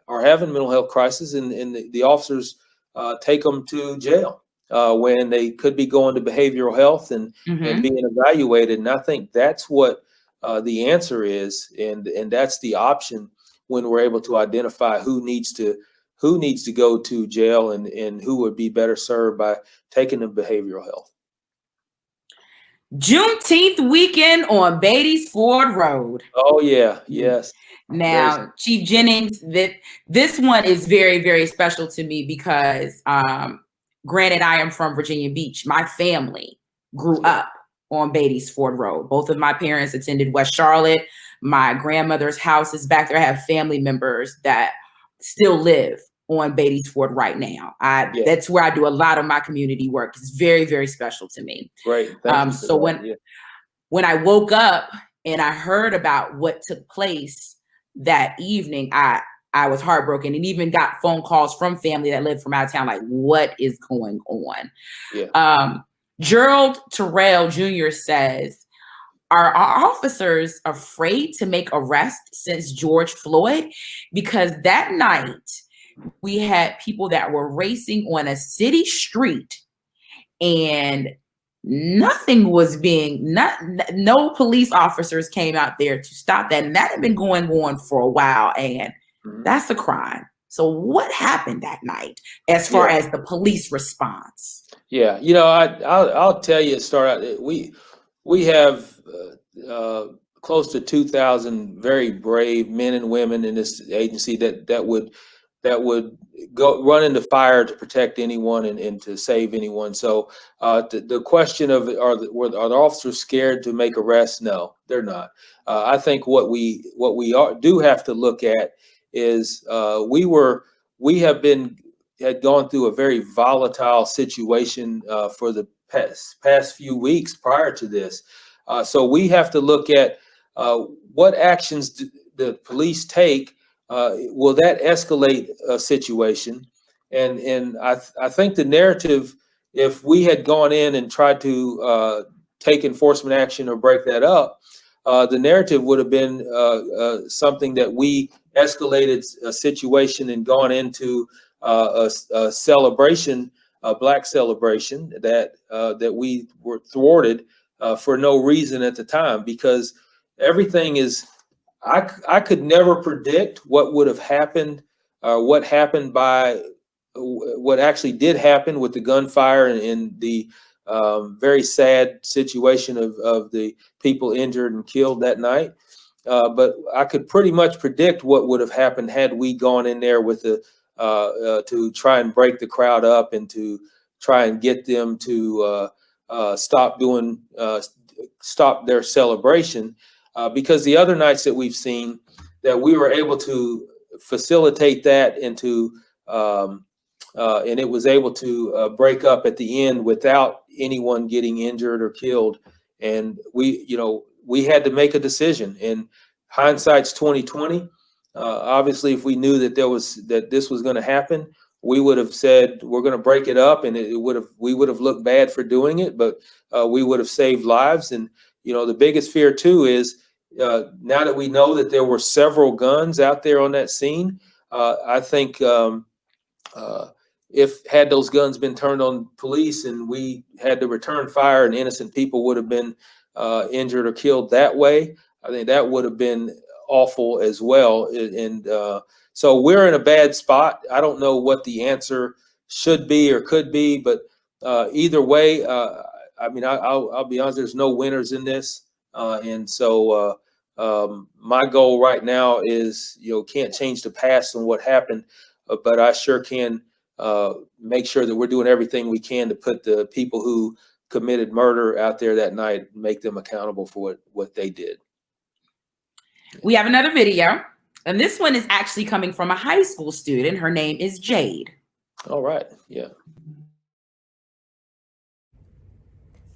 are having mental health crisis, and the officers take them to jail when they could be going to behavioral health and being evaluated. And I think that's what the answer is, and that's the option when we're able to identify who needs to go to jail and who would be better served by taking them behavioral health. Juneteenth weekend on Beatty's Ford Road. Oh yeah, yes. Now, Chief Jennings, this one is very, very special to me because, granted, I am from Virginia Beach. My family grew up on Beatty's Ford Road. Both of my parents attended West Charlotte. My grandmother's house is back there. I have family members that still live on Beatty's Ford right now. That's where I do a lot of my community work. It's very, very special to me. Great. Thank you so when I woke up and I heard about what took place that evening, I was heartbroken, and even got phone calls from family that lived from out of town, like, what is going on? Gerald Terrell Jr. says, are our officers afraid to make arrests since George Floyd? Because that night we had people that were racing on a city street, and nothing was no police officers came out there to stop that. And that had been going on for a while, and that's a crime. So what happened that night as far as the police response? Yeah, I'll tell you, we have close to 2,000 very brave men and women in this agency that would go run into fire to protect anyone and to save anyone. So the question of are the officers scared to make arrests? No, they're not. I think what we do have to look at is we had gone through a very volatile situation for the past few weeks prior to this. So we have to look at what actions the police take. Will that escalate a situation? And I think the narrative, if we had gone in and tried to take enforcement action or break that up, the narrative would have been something that we escalated a situation and gone into a celebration, a Black celebration that we were thwarted for no reason at the time, because everything is. I could never predict what would have happened, what actually did happen with the gunfire and the very sad situation of the people injured and killed that night. But I could pretty much predict what would have happened had we gone in there with to try and break the crowd up and to try and get them to stop their celebration. Because the other nights that we've seen, that we were able to facilitate that into and it was able to break up at the end without anyone getting injured or killed. And we had to make a decision. And hindsight's 2020. Obviously, if we knew that this was going to happen, we would have said we're going to break it up, and we would have looked bad for doing it, but we would have saved lives. And the biggest fear too is now that we know that there were several guns out there on that scene, I think if had those guns been turned on police and we had to return fire and innocent people would have been injured or killed that way, I think that would have been awful as well. And so we're in a bad spot. I don't know what the answer should be or could be, but either way, I'll be honest, there's no winners in this. And so my goal right now is, can't change the past and what happened, but I sure can make sure that we're doing everything we can to put the people who committed murder out there that night, make them accountable for what they did. We have another video, and this one is actually coming from a high school student. Her name is Jade. All right. Yeah.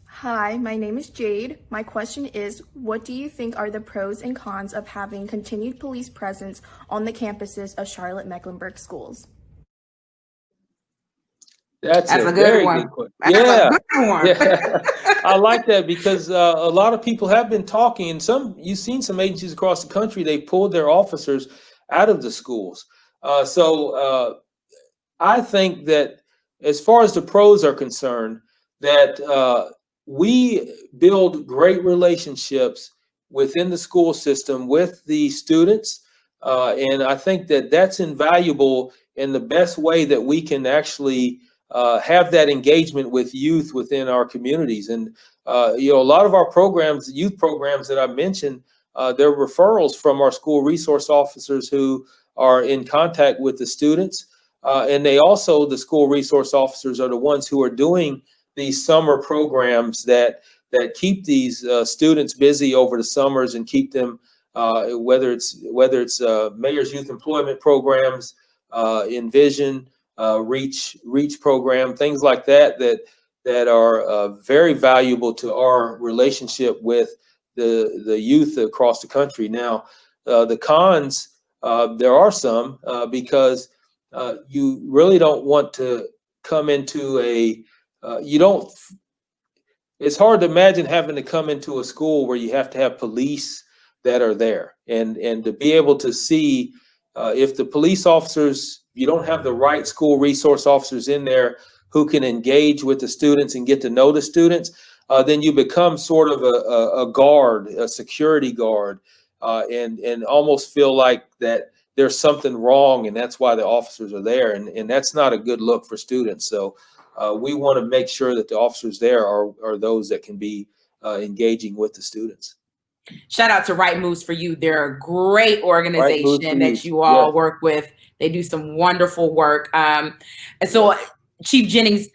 Hi, my name is Jade. My question is, what do you think are the pros and cons of having continued police presence on the campuses of Charlotte-Mecklenburg schools? That's a good very one. good question. That's a good one. Yeah. I like that because a lot of people have been talking, and you've seen some agencies across the country, they pulled their officers out of the schools. So I think that as far as the pros are concerned, that we build great relationships within the school system with the students. And I think that that's invaluable in the best way that we can actually have that engagement with youth within our communities. And, a lot of our programs, youth programs that I mentioned, they're referrals from our school resource officers who are in contact with the students. And the school resource officers are the ones who are doing these summer programs that keep these students busy over the summers and keep them, whether it's Mayor's Youth Employment Programs, Envision, Reach program, things like that are very valuable to our relationship with the youth across the country. Now, the cons, there are some because you really don't want to come into it's hard to imagine having to come into a school where you have to have police that are there and to be able to see if the police officers, you don't have the right school resource officers in there who can engage with the students and get to know the students, then you become sort of a guard, a security guard, and almost feel like that there's something wrong and that's why the officers are there. And that's not a good look for students. So we want to make sure that the officers there are those that can be engaging with the students. Shout out to Right Moves for You. They're a great organization that you all work with. They do some wonderful work. And so Chief Jennings,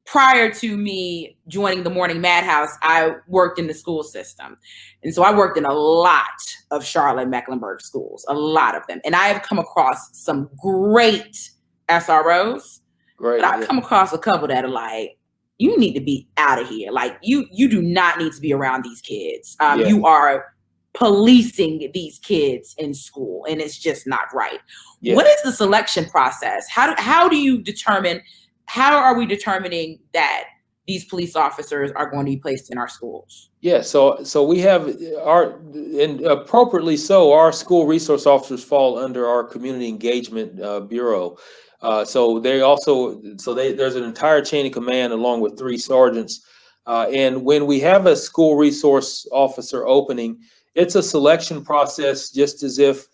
prior to me joining the Morning Madhouse, I worked in the school system. And so I worked in a lot of Charlotte-Mecklenburg schools, a lot of them. And I have come across some great SROs. But I've come across a couple that are like, you need to be out of here. Like you do not need to be around these kids. You are policing these kids in school and it's just not right. Yeah. What is the selection process? How are we determining that these police officers are going to be placed in our schools? Yeah, so we have and appropriately so, our school resource officers fall under our community engagement bureau. There's an entire chain of command along with 3 sergeants. And when we have a school resource officer opening, it's a selection process, just as if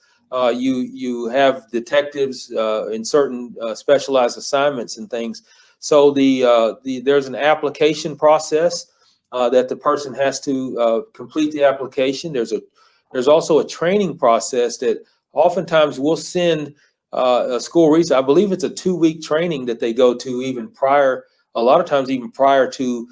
you have detectives in certain specialized assignments and things. So there's an application process that the person has to complete the application. There's also a training process that oftentimes we'll send a school resource. I believe it's a 2-week training that they go to even prior, a lot of times even prior to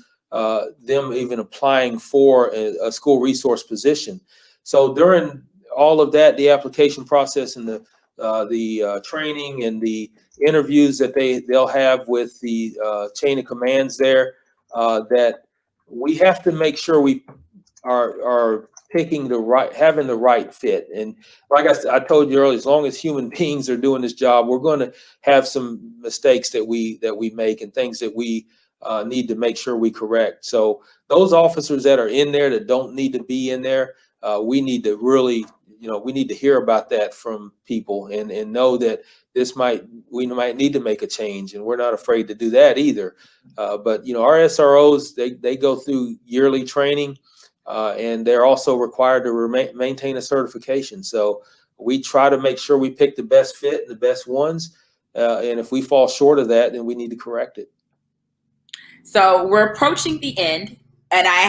them even applying for a school resource position. So during all of that, the application process and the training and the interviews that they'll have with the chain of commands there, that we have to make sure we are picking having the right fit. And like I told you earlier, as long as human beings are doing this job, we're going to have some mistakes that we make and things that we need to make sure we correct. So those officers that are in there that don't need to be in there, we need to really, we need to hear about that from people and know that we might need to make a change, and we're not afraid to do that either. But our SROs, they go through yearly training, and they're also required to maintain a certification. So we try to make sure we pick the best fit and the best ones. And if we fall short of that, then we need to correct it. So we're approaching the end, and I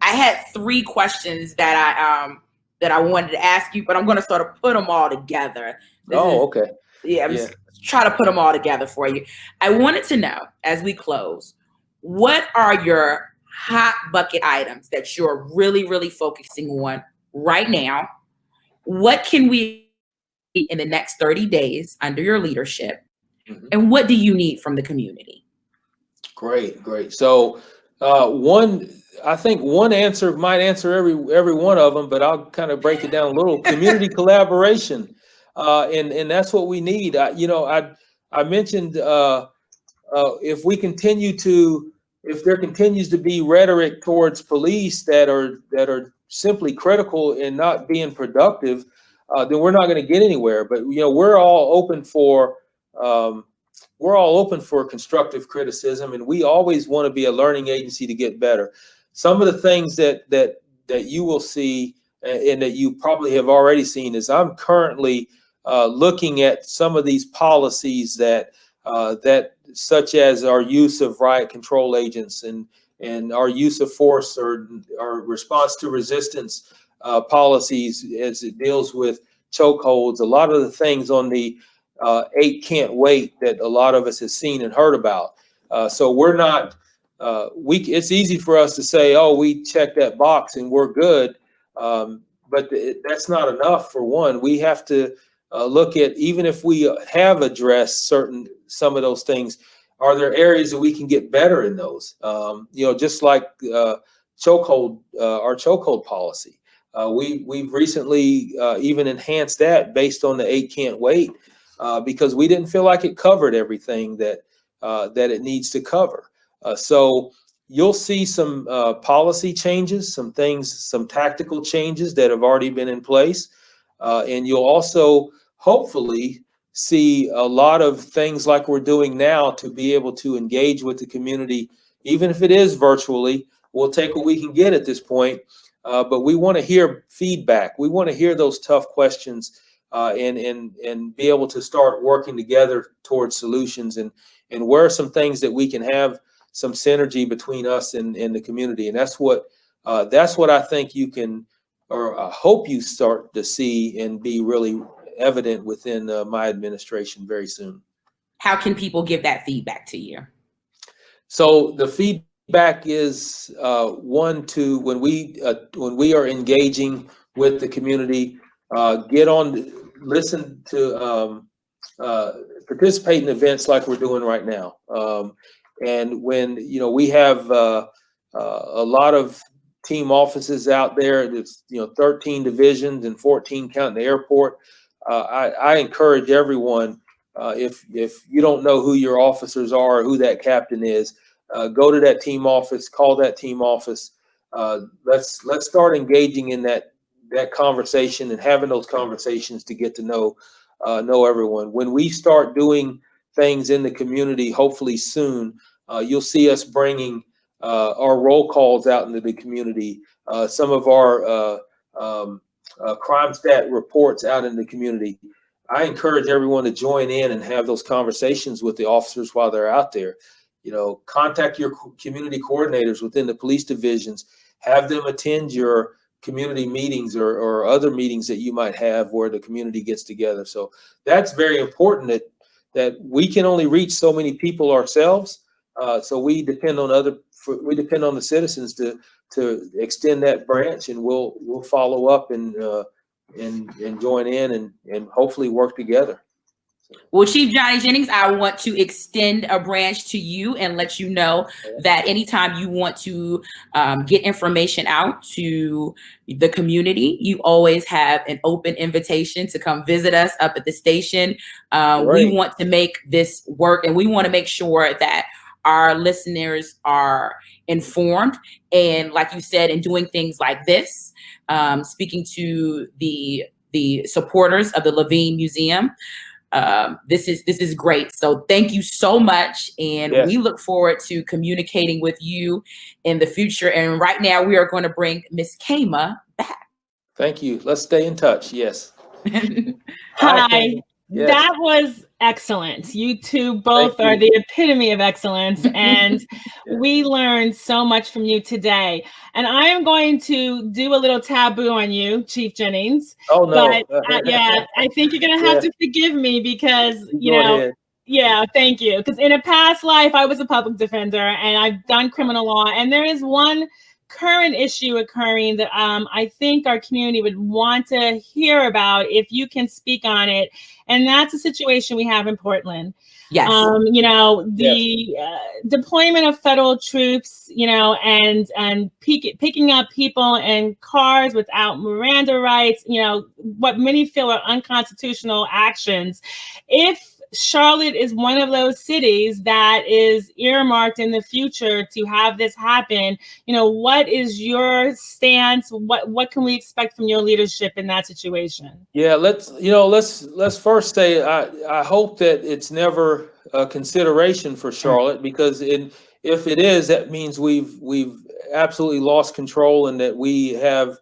had 3 questions that I wanted to ask you, but I'm going to sort of put them all together. Okay. Yeah, I'm just trying to put them all together for you. I wanted to know, as we close, what are your hot bucket items that you're really, really focusing on right now? What can we do in the next 30 days under your leadership? Mm-hmm. And what do you need from the community? Great. So I think one answer might answer every one of them, but I'll kind of break it down a little. Community collaboration, and that's what we need. I mentioned if there continues to be rhetoric towards police that are simply critical and not being productive, then we're not going to get anywhere. But we're all open for constructive criticism, and we always want to be a learning agency to get better. Some of the things that you will see and that you probably have already seen is I'm currently looking at some of these policies that such as our use of riot control agents and our use of force or our response to resistance policies as it deals with chokeholds. A lot of the things on the 8 can't wait that a lot of us have seen and heard about. So we're not, it's easy for us to say, oh, we checked that box and we're good. But that's not enough. For one, we have to look at, even if we have addressed some of those things, are there areas that we can get better in those? Just like our chokehold policy. We've recently even enhanced that based on the 8 can't wait, because we didn't feel like it covered everything that it needs to cover. So you'll see some policy changes, some tactical changes that have already been in place. And you'll also hopefully see a lot of things like we're doing now to be able to engage with the community, even if it is virtually. We'll take what we can get at this point, but we want to hear feedback. We want to hear those tough questions and be able to start working together towards solutions and where are some things that we can have some synergy between us and the community. And that's what I think you can, or I hope you start to see and be really evident within my administration very soon. How can people give that feedback to you? So the feedback is when we are engaging with the community, listen to, participate in events like we're doing right now. And when we have a lot of team offices out there, that's 13 divisions and 14 counting the airport. I encourage everyone, if you don't know who your officers are or who that captain is, go to that team office, call that team office. Let's start engaging in that conversation and having those conversations to get to know everyone. When we start doing things in the community, hopefully soon, you'll see us bringing our roll calls out into the community, some of our crime stat reports out in the community. I encourage everyone to join in and have those conversations with the officers while they're out there. Contact your community coordinators within the police divisions, have them attend your community meetings or other meetings that you might have where the community gets together. So that's very important, that we can only reach so many people ourselves. So we depend on the citizens to extend that branch, and we'll follow up and join in and hopefully work together. Well, Chief Johnny Jennings, I want to extend a branch to you and let you know that anytime you want to get information out to the community, you always have an open invitation to come visit us up at the station. We want to make this work, and we want to make sure that our listeners are informed. And like you said, in doing things like this, speaking to the supporters of the Levine Museum, this is great. So thank you so much. And we look forward to communicating with you in the future. And right now we are going to bring Miss Kama back. Thank you. Let's stay in touch. Yes. Hi. Yes. That was excellent. You two both are the epitome of excellence, and we learned so much from you today. And I am going to do a little taboo on you, Chief Jennings. Oh, no. But yeah, I think you're going to have to forgive me because, you know, yeah, thank you. Because in a past life, I was a public defender and I've done criminal law. And there is one current issue occurring that I think our community would want to hear about if you can speak on it. And that's a situation we have in Portland. Yes. You know, the deployment of federal troops, you know, and picking up people in cars without Miranda rights, you know, what many feel are unconstitutional actions. If Charlotte is one of those cities that is earmarked in the future to have this happen, you know, what is your stance? What can we expect from your leadership in that situation? Yeah, let's first say I hope that it's never a consideration for Charlotte, because if it is, that means we've absolutely lost control, and that we have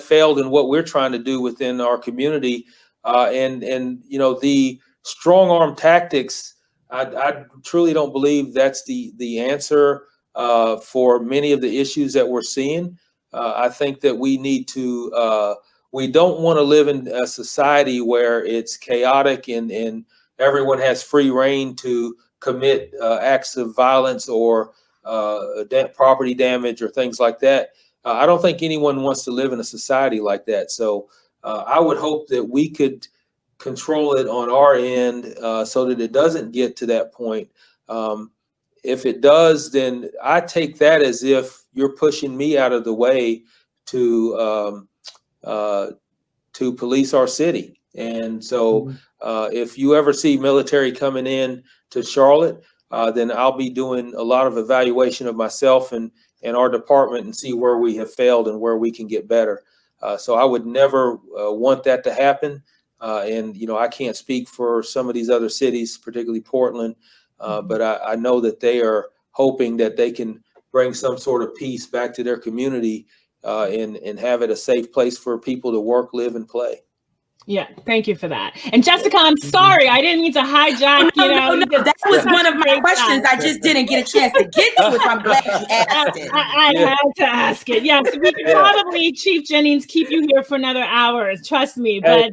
failed in what we're trying to do within our community, and you know, the strong arm tactics, I truly don't believe that's the answer for many of the issues that we're seeing. I think that we need to, we don't want to live in a society where it's chaotic and everyone has free reign to commit acts of violence or property damage or things like that. I don't think anyone wants to live in a society like that. So I would hope that we could control it on our end so that it doesn't get to that point. If it does, then I take that as if you're pushing me out of the way to police our city. And so if you ever see military coming in to Charlotte, then I'll be doing a lot of evaluation of myself and our department and see where we have failed and where we can get better. So I would never want that to happen. And, you know, I can't speak for some of these other cities, particularly Portland, but I know that they are hoping that they can bring some sort of peace back to their community and have it a safe place for people to work, live, and play. Yeah, thank you for that. And Jessica, I'm sorry, I didn't mean to hijack. No, that was one of my questions. I just didn't get a chance to get to it, so I'm glad you asked it. I had to ask it. Yes, we could probably, Chief Jennings, keep you here for another hour. Trust me, but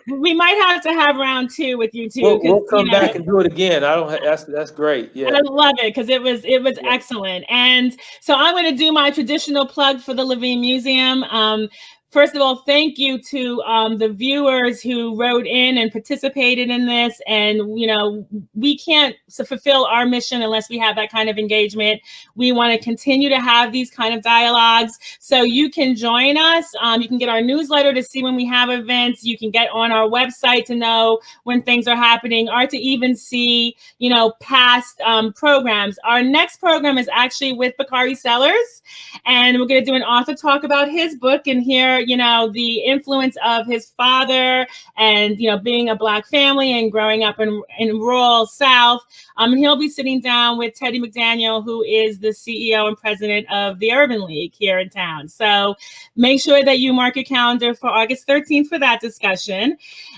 we might have to have round two with you too. We'll come back and do it again. That's great. Yeah, I love it because it was excellent. And so I'm going to do my traditional plug for the Levine Museum. First of all, thank you to the viewers who wrote in and participated in this. And, you know, we can't fulfill our mission unless we have that kind of engagement. We want to continue to have these kind of dialogues. So you can join us. You can get our newsletter to see when we have events. You can get on our website to know when things are happening, or to even see, you know, past programs. Our next program is actually with Bakari Sellers, and we're going to do an author talk about his book and hear, you know, the influence of his father and, you know, being a Black family and growing up in rural South. And he'll be sitting down with Teddy McDaniel, who is the CEO and president of the Urban League here in town. So make sure that you mark your calendar for August 13th for that discussion.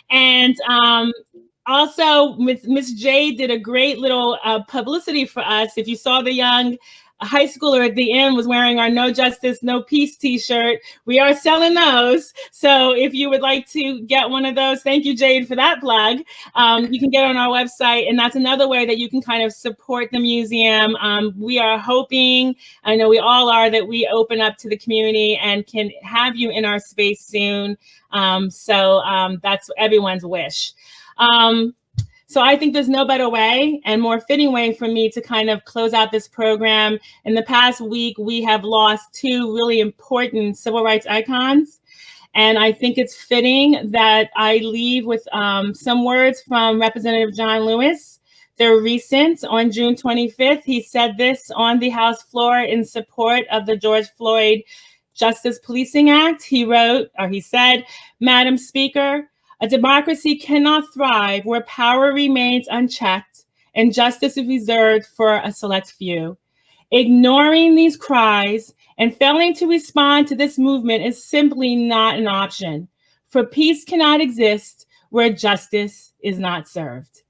And also, Miss Jade did a great little publicity for us. If you saw the young high schooler at the end was wearing our No Justice, No Peace t-shirt. We are selling those. So if you would like to get one of those, thank you, Jade, for that plug. You can get on our website, and that's another way that you can kind of support the museum. We are hoping, I know we all are, that we open up to the community and can have you in our space soon. So that's everyone's wish. So I think there's no better way and more fitting way for me to kind of close out this program. In the past week, we have lost two really important civil rights icons. And I think it's fitting that I leave with some words from Representative John Lewis. They're recent. On June 25th, he said this on the House floor in support of the George Floyd Justice Policing Act. He said, "Madam Speaker, a democracy cannot thrive where power remains unchecked and justice is reserved for a select few. Ignoring these cries and failing to respond to this movement is simply not an option, for peace cannot exist where justice is not served."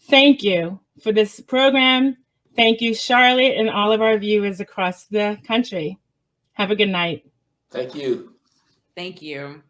Thank you for this program. Thank you, Charlotte, and all of our viewers across the country. Have a good night. Thank you. Thank you.